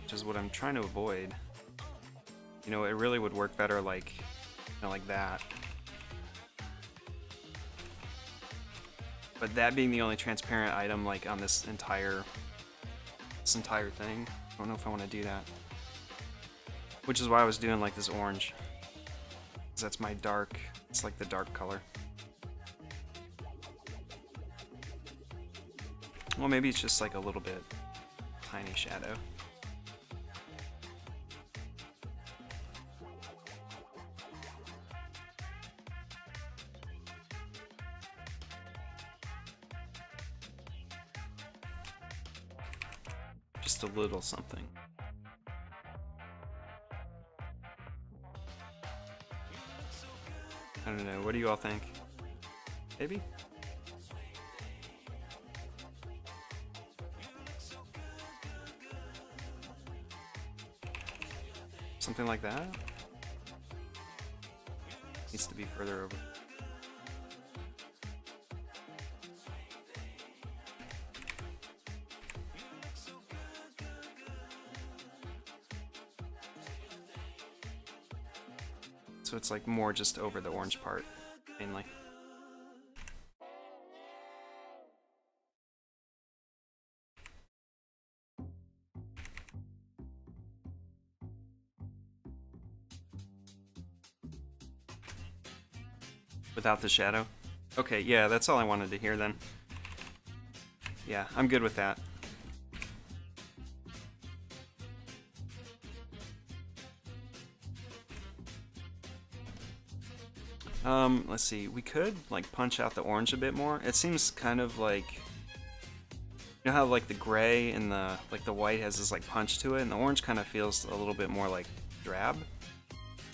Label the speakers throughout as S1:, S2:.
S1: which is what I'm trying to avoid. You know, it really would work better like, you know, like that. But that being the only transparent item like on this entire thing, I don't know if I want to do that. Which is why I was doing like this orange. Because that's my dark, it's like the dark color. Well, maybe it's just like a little bit tiny shadow. Just a little something. I don't know, what do you all think? Maybe? Something like that? Needs to be further over. So it's like more just over the orange part, mainly. Without the shadow? Okay, yeah, that's all I wanted to hear then. Yeah, I'm good with that. Let's see, we could like punch out the orange a bit more. It seems kind of like, you know how like the gray and the white has this like punch to it, and the orange kind of feels a little bit more like drab.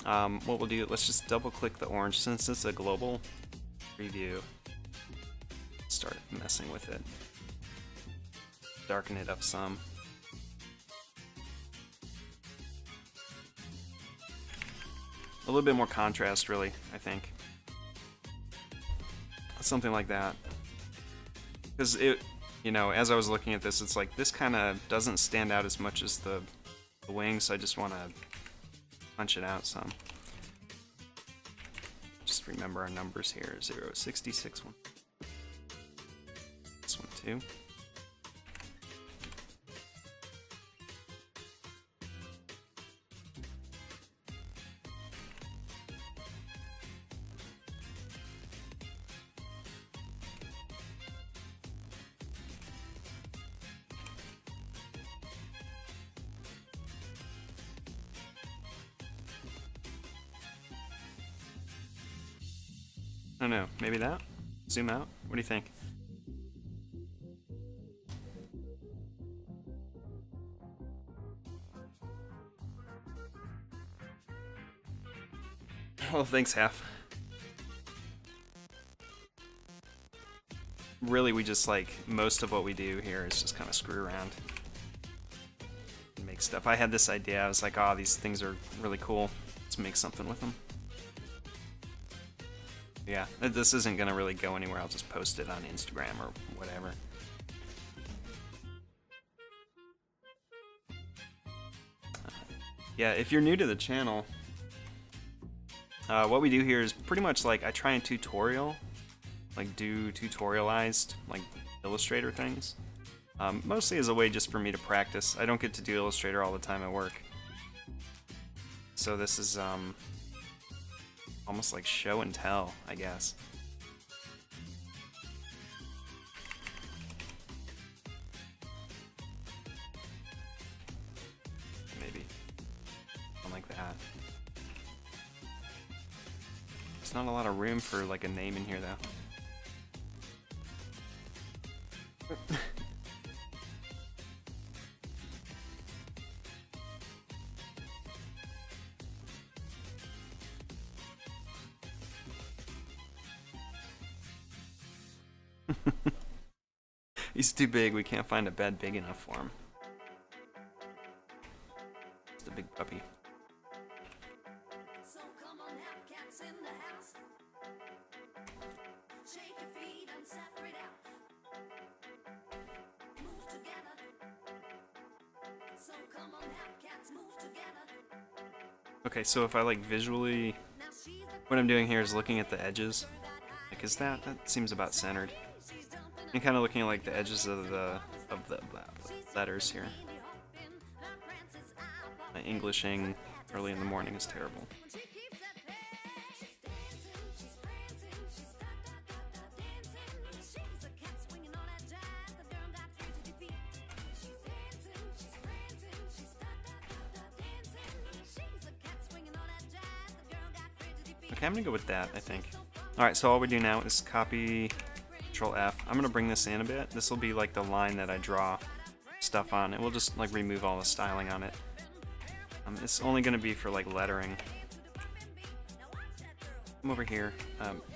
S1: What we'll do, let's just double click the orange since it's a global preview. Start messing with it. Darken it up some. A little bit more contrast, really, I think. Something like that. Because it, you know, as I was looking at this, it's like this kind of doesn't stand out as much as the wings, so I just want to punch it out some. Just remember our numbers here: 0, 66, 1. This one too. I don't know, maybe that? Zoom out? What do you think? Oh, thanks, Half. Really, we just like, most of what we do here is just kind of screw around and make stuff. I had this idea, I was like, oh, these things are really cool. Let's make something with them. Yeah, this isn't gonna really go anywhere. I'll just post it on Instagram or whatever. Yeah, if you're new to the channel, what we do here is pretty much like I try and tutorialized like Illustrator things. Mostly as a way just for me to practice. I don't get to do Illustrator all the time at work. So this is almost like show and tell, I guess. Maybe something like that. There's not a lot of room for like a name in here though. He's too big, we can't find a bed big enough for him. It's a big puppy. So come on, have cats in the house. Shake your feet and separate out. Move together. So come on, have Okay, so if I like visually, what I'm doing here is looking at the edges. Like, is that seems about centered? And kind of looking at like the edges of the letters here. My Englishing early in the morning is terrible. Okay, I'm gonna go with that, I think. Alright, so all we do now is copy, Control F. I'm gonna bring this in a bit. This will be like the line that I draw stuff on, and we'll just like remove all the styling on it. It's only gonna be for like lettering. Come over here.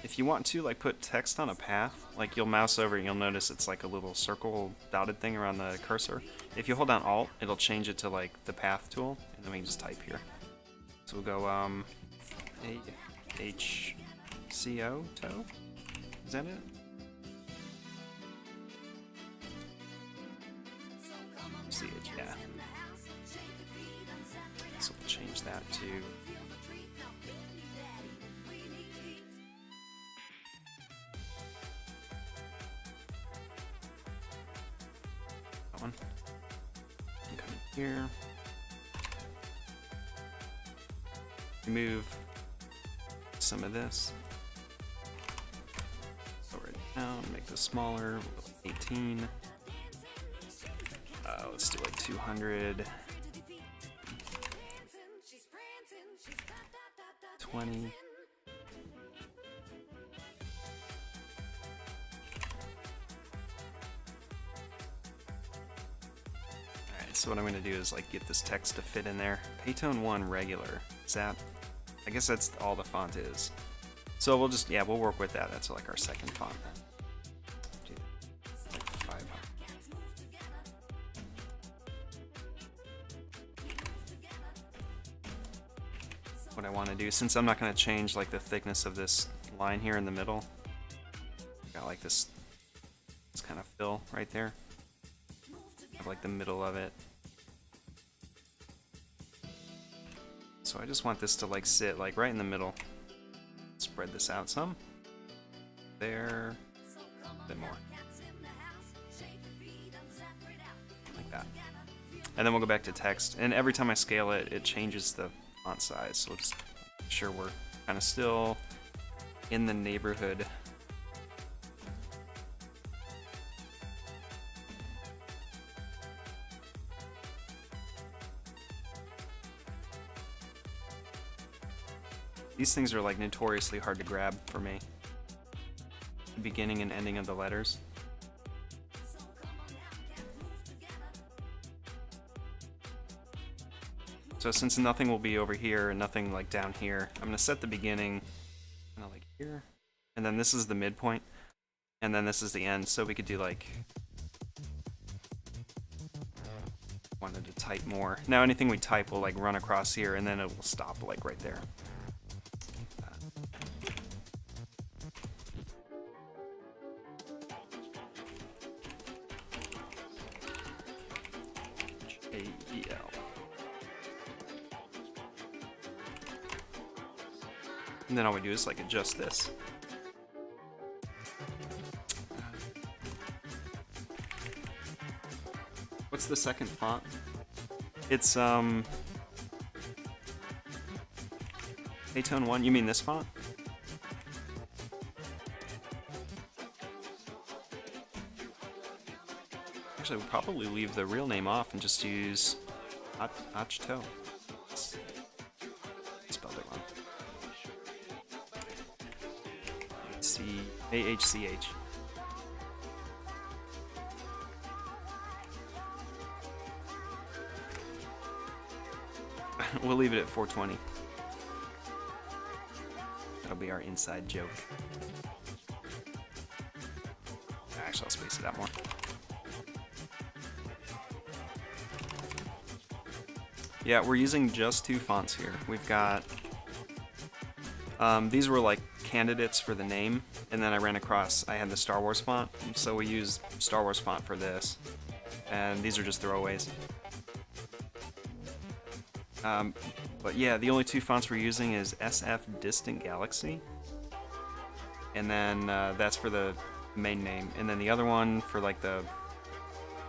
S1: If you want to like put text on a path, like you'll mouse over and you'll notice it's like a little circle dotted thing around the cursor. If you hold down Alt, it'll change it to like the path tool, and then we can just type here. So we'll go HCO toe? Is that it? CH, yeah. So we'll change that to that one. And come in here. Remove some of this. Lower it down, make this smaller. 18. Let's do like 200. 20. Alright, so what I'm gonna do is like get this text to fit in there. Paytone 1 regular. Is that? I guess that's all the font is. So we'll just, yeah, we'll work with that. That's like our second font then. Do like 500. What I want to do, since I'm not going to change like the thickness of this line here in the middle, got like this kind of fill right there. Have like the middle of it. So I just want this to like sit like right in the middle. Spread this out some. There. A bit more. Like that. And then we'll go back to text. And every time I scale it, it changes the font size. So we'll just make sure we're kind of still in the neighborhood. These things are like notoriously hard to grab for me. The beginning and ending of the letters. So since nothing will be over here and nothing like down here, I'm gonna set the beginning kind of like here, and then this is the midpoint, and then this is the end. So we could do like, wanted to type more. Now anything we type will like run across here, and then it will stop like right there. And then all we do is like adjust this. What's the second font? It's Paytone 1. You mean this font? Actually, we'll probably leave the real name off and just use Achto. Spelled it wrong. AHCH. We'll leave it at 420. That'll be our inside joke. Actually, I'll space it out more. Yeah, we're using just two fonts here. We've got these were like candidates for the name, and then I ran across, I had the Star Wars font, so we use Star Wars font for this, and these are just throwaways. But yeah, the only two fonts we're using is SF Distant Galaxy, and then that's for the main name, and then the other one for like the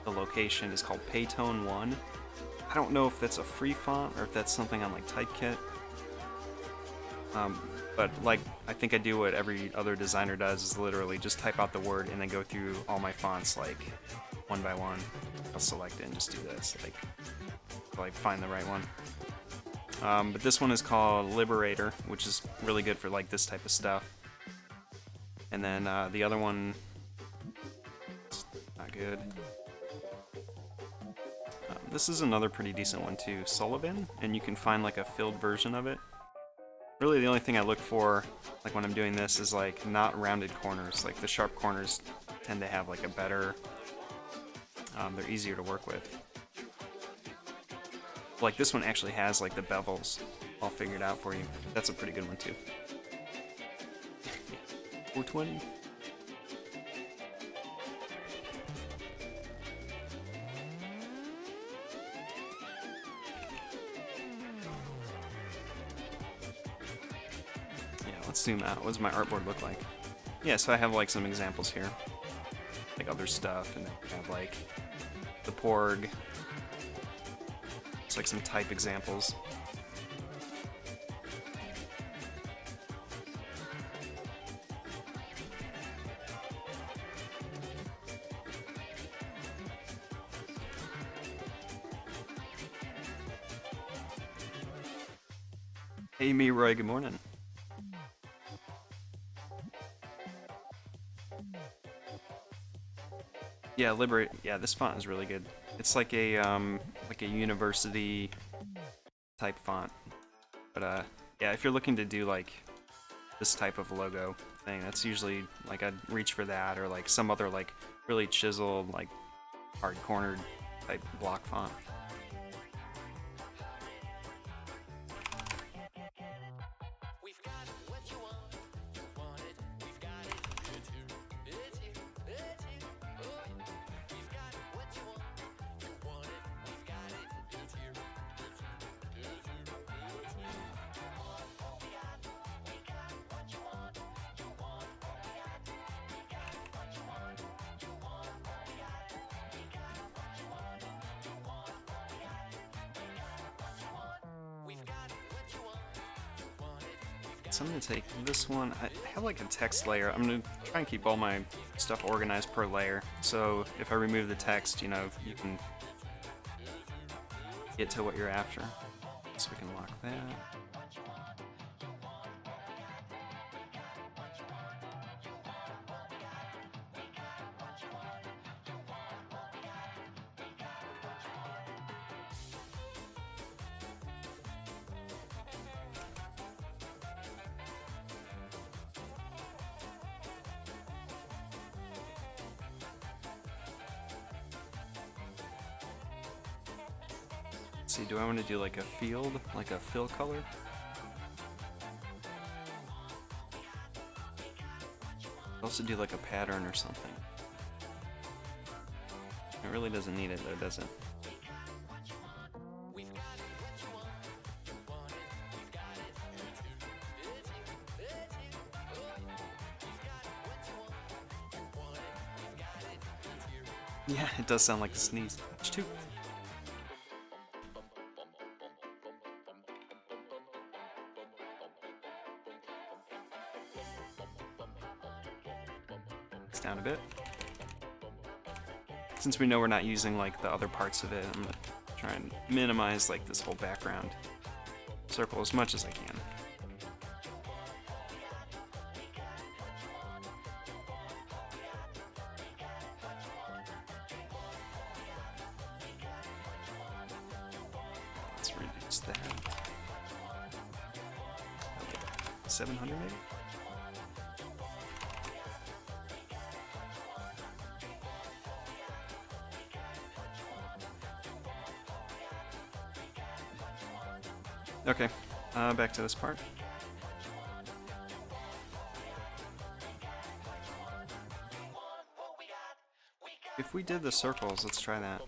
S1: location is called Paytone 1. I don't know if that's a free font or if that's something on like Typekit. But like, I think I do what every other designer does, is literally just type out the word and then go through all my fonts like one by one. I'll select it and just do this, like find the right one. But this one is called Liberator, which is really good for like this type of stuff. And then the other one, it's not good. This is another pretty decent one too, Sullivan, and you can find like a filled version of it. Really the only thing I look for, like when I'm doing this, is like not rounded corners. Like the sharp corners tend to have like a better, they're easier to work with. Like this one actually has like the bevels all figured out for you. That's a pretty good one too. 420. Let's zoom out. What does my artboard look like? Yeah, so I have like some examples here, like other stuff, and then I have like the Porg. It's like some type examples. Hey, me, Roy. Good morning. Yeah, Liberate. Yeah, this font is really good. It's like a university type font. But yeah, if you're looking to do like this type of logo thing, that's usually like I'd reach for that, or like some other like really chiseled, like hard cornered type block font. So I'm going to take this one. I have like a text layer. I'm going to try and keep all my stuff organized per layer. So if I remove the text, you know, you can get to what you're after. So we can lock that. Let's see, do I want to do like a field, like a fill color? Also do like a pattern or something. It really doesn't need it though, does it? Yeah, it does sound like a sneeze. Achoo. Down a bit. Since we know we're not using like the other parts of it, I'm gonna try and minimize like this whole background circle as much as I can. Let's reduce that. 700 maybe? Okay, back to this part. If we did the circles, let's try that.